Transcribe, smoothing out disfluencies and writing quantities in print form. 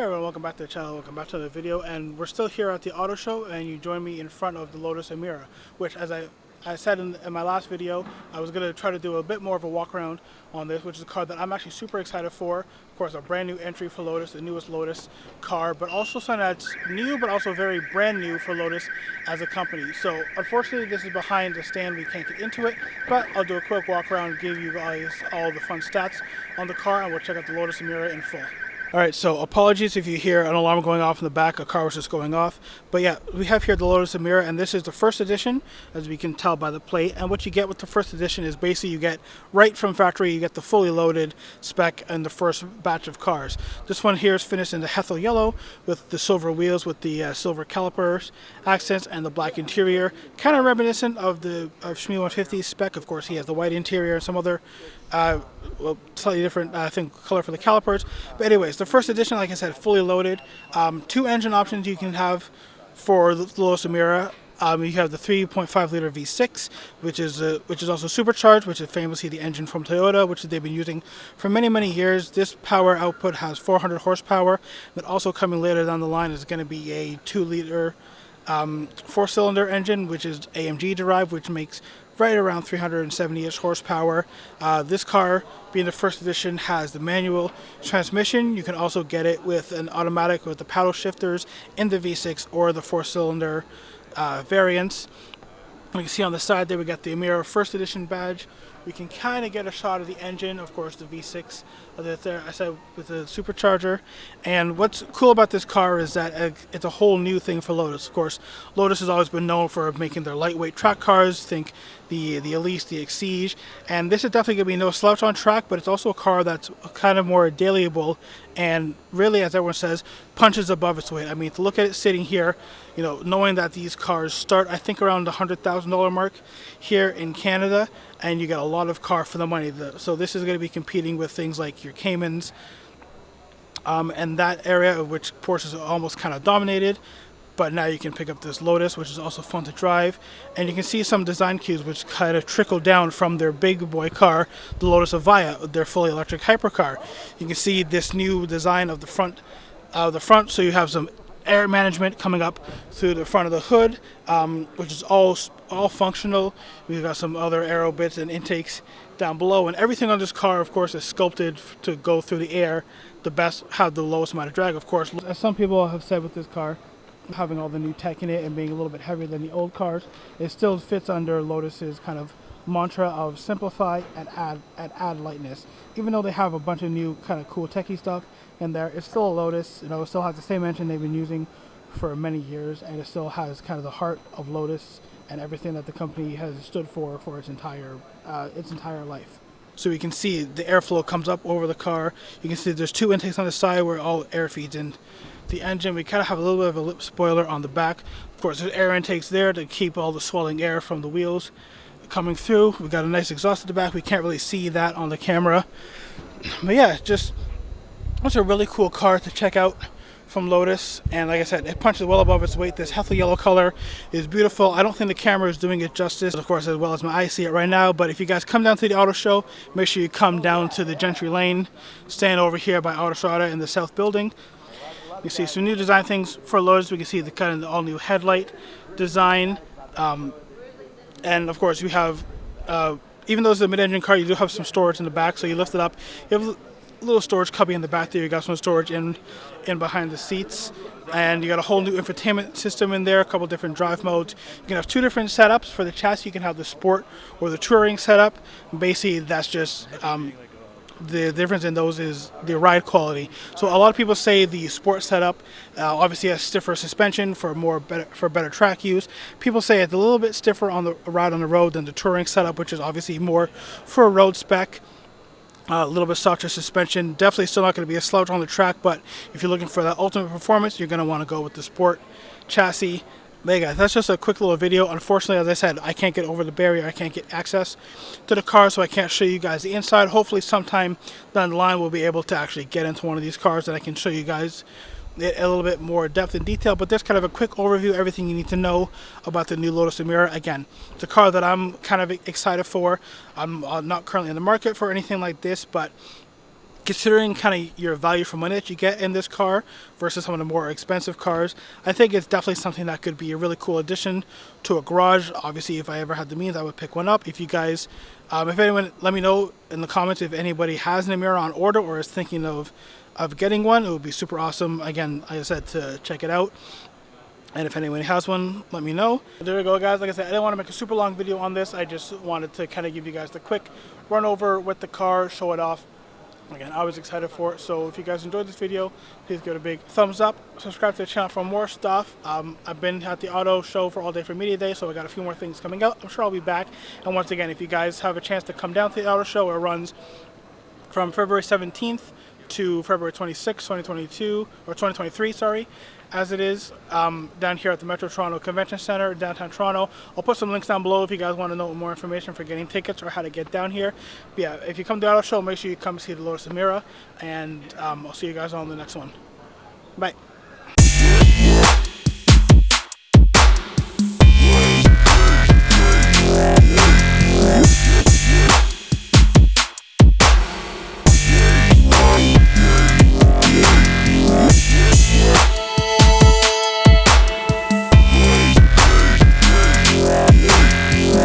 Hey everyone, welcome back to the channel, welcome back to the video, and we're still here at the auto show, and you join me in front of the Lotus Emira, which as I said in my last video, I was going to try to do a bit more of a walk around on this, which is a car that I'm actually super excited for. Of course, a brand new entry for Lotus, the newest Lotus car, but also something that's new, but also very brand new for Lotus as a company. So unfortunately, this is behind the stand, we can't get into it, but I'll do a quick walk around, give you guys all the fun stats on the car, and we'll check out the Lotus Emira in full. Alright, so apologies if you hear an alarm going off in the back, a car was just going off. But yeah, we have here the Lotus Emira, and this is the first edition, as we can tell by the plate. And what you get with the first edition is basically you get, right from factory, you get the fully loaded spec and the first batch of cars. This one here is finished in the Hethel yellow, with the silver wheels, with the silver calipers, accents, and the black interior. Kind of reminiscent of the Shmee 150 spec. Of course, he has the white interior and some other slightly different, I think, color for the calipers. But anyways, the first edition, like I said, fully loaded. Two engine options you can have for the Lotus Emira. You have the 3.5 liter V6, which is also supercharged, which is famously the engine from Toyota, which they've been using for many years. This power output has 400 horsepower, but also coming later down the line is going to be a 2 liter four-cylinder engine, which is AMG derived, which makes right around 370-ish horsepower. This car, being the first edition, has the manual transmission. You can also get it with an automatic with the paddle shifters in the V6 or the four-cylinder variants. You can see on the side there we got the Emira first edition badge. We can kind of get a shot of the engine, of course the V6 there, I said, with the supercharger. And what's cool about this car is that it's a whole new thing for Lotus. Of course, Lotus has always been known for making their lightweight track cars. Think the Elise, the Exige, and this is definitely going to be no slouch on track, but it's also a car that's kind of more dailyable and really, as everyone says, punches above its weight. I mean, to look at it sitting here, you know, knowing that these cars start, I think, around the $100,000 mark here in Canada, and you get a lot of car for the money. So this is going to be competing with things like your Caymans, and that area of which Porsche is almost kind of dominated. But now you can pick up this Lotus, which is also fun to drive. And you can see some design cues which kind of trickle down from their big boy car, the Lotus Evija, their fully electric hypercar. You can see this new design of the front, so you have some air management coming up through the front of the hood, which is all functional. We've got some other aero bits and intakes down below, and everything on this car, of course, is sculpted to go through the air have the lowest amount of drag, of course. As some people have said with this car, having all the new tech in it and being a little bit heavier than the old cars, it still fits under Lotus's kind of mantra of simplify and add lightness. Even though they have a bunch of new kind of cool techie stuff in there, it's still a Lotus. You know, it still has the same engine they've been using for many years, and it still has kind of the heart of Lotus and everything that the company has stood for its entire life. So you can see the airflow comes up over the car. You can see there's two intakes on the side where all air feeds in the engine. We kind of have a little bit of a lip spoiler on the back. Of course, there's air intakes there to keep all the swelling air from the wheels coming through. We've got a nice exhaust at the back. We can't really see that on the camera. But yeah, it's a really cool car to check out from Lotus. And like I said, it punches well above its weight. This Hethel yellow color is beautiful. I don't think the camera is doing it justice, of course, as well as my eyes see it right now. But if you guys come down to the auto show, make sure you come down to the Gentry Lane, stand over here by Autostrada in the south building. You see some new design things for Lotus. We can see the kind of the all-new headlight design, and of course you have, even though it's a mid-engine car, you do have some storage in the back. So you lift it up, you have a little storage cubby in the back there. You got some storage in behind the seats, and you got a whole new infotainment system in there. A couple different drive modes. You can have two different setups for the chassis. You can have the sport or the touring setup. Basically, that's just the difference in those is the ride quality. So a lot of people say the sport setup obviously has stiffer suspension for better track use. People say it's a little bit stiffer on the ride on the road than the touring setup, which is obviously more for a road spec. A little bit softer suspension. Definitely still not going to be a slouch on the track, but if you're looking for that ultimate performance, you're going to want to go with the sport chassis. But yeah, guys, that's just a quick little video. Unfortunately, as I said, I can't get over the barrier. I can't get access to the car, so I can't show you guys the inside. Hopefully sometime down the line we'll be able to actually get into one of these cars and I can show you guys it a little bit more depth and detail. But there's kind of a quick overview, everything you need to know about the new Lotus Emira. Again, it's a car that I'm kind of excited for. I'm not currently in the market for anything like this, but considering kind of your value for money that you get in this car versus some of the more expensive cars, I think it's definitely something that could be a really cool addition to a garage. Obviously, if I ever had the means, I would pick one up. If you guys, if anyone, let me know in the comments if anybody has an Emira on order or is thinking of getting one. It would be super awesome. Again, like I said, to check it out. And if anyone has one, let me know. There we go, guys. Like I said, I didn't want to make a super long video on this. I just wanted to kind of give you guys the quick run over with the car, show it off. Again, I was excited for it. So if you guys enjoyed this video, please give it a big thumbs up. Subscribe to the channel for more stuff. I've been at the auto show for All Day for Media Day, so I got a few more things coming out. I'm sure I'll be back. And once again, if you guys have a chance to come down to the auto show, it runs from February 17th to February 26, 2022, or 2023, sorry, as it is, down here at the Metro Toronto Convention Center, downtown Toronto. I'll put some links down below if you guys want to know more information for getting tickets or how to get down here. But yeah, if you come to the auto show, make sure you come see the Lotus Emira, and I'll see you guys on the next one. Bye.